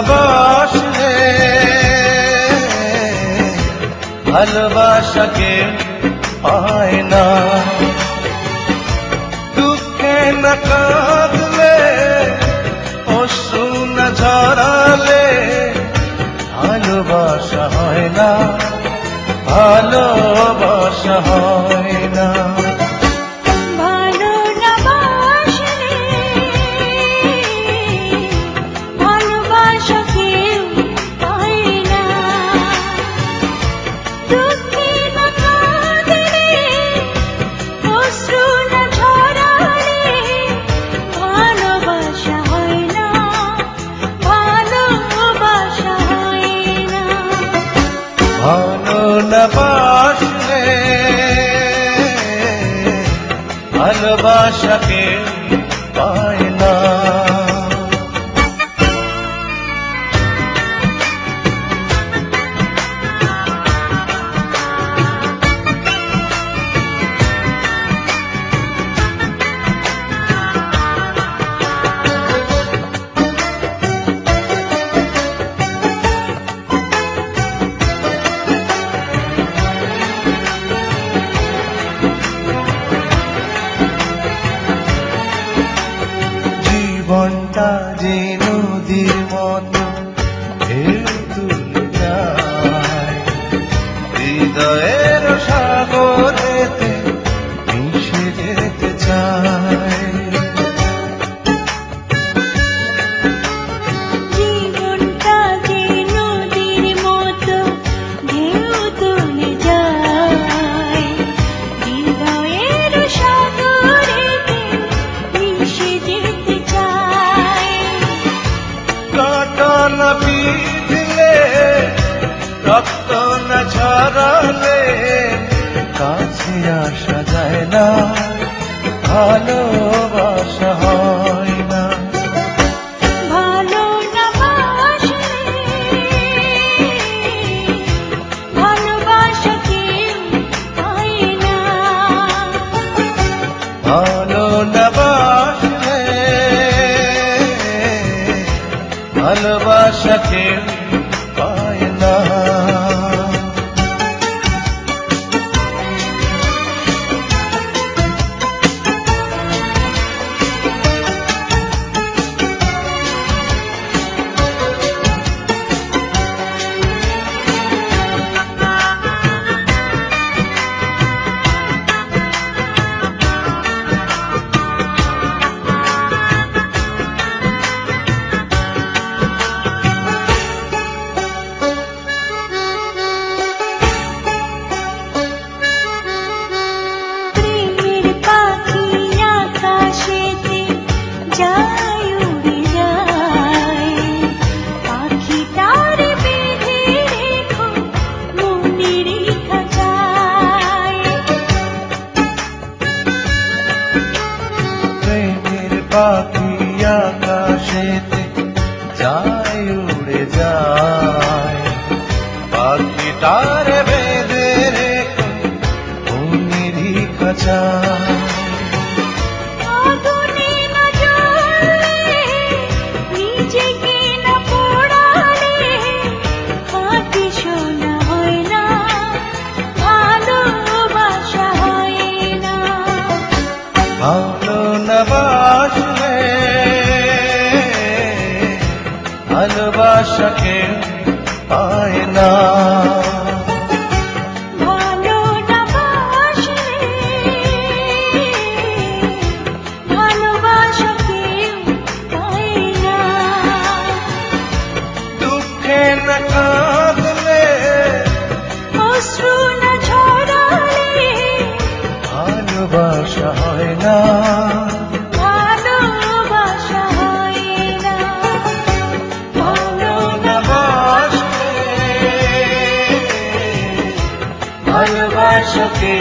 বাসলে ভালোবাসাকে পায় না, দুঃখে না কাঁদলে অশ্রু না ঝরালে ভালোবাসা হয় না, ভালোবাসা হয় না। ভালো না বাসলে ভালোবাসাকে পায় না। জীবনটা যে নদীর মতো ঢেউ তুলে যায়, হৃদয়ের সাগরেতে মিশে যেতে চায়। জীবনটা যে নদীর মতো ঢেউ তুলে যায়, হৃদয়ের সাগরেতে মিশে যেতে চায়। কাঁটা না বিঁধলে রক্ত না ঝরালে কাছে আসা যায় না, ভালোবাসা হয় না। ভালো না বাসলে ভালোবাসা কেউ পায় না। ভালো না বাসলে ভালোবাসাকে পায় না। প্রেমের পাখি আকাশেতে যায় উড়ে যায়, পাখিটার বেঁধে রেখো মনের খাঁচায়। প্রেমের পাখি আকাশেতে যায় উড়ে যায়, পাখিটার বেঁধে রেখো মনেরই খাঁচায়। আগুনে না জ্বললে, নিজেকে না পোড়ালে, খাঁটি সোনা হয় না, ভালোবাসা হয় না। ভালো না বাসলে ভালোবাসাকে পায় না। ভালো না বাসলে ভালোবাসা কেউ পায় না। দুঃখে না কাঁদলে অশ্রু না ঝরালে ভালোবাসা হয় না, ভালোবাসা হয় না। ভালো না বাসলে ভালোবাসাকে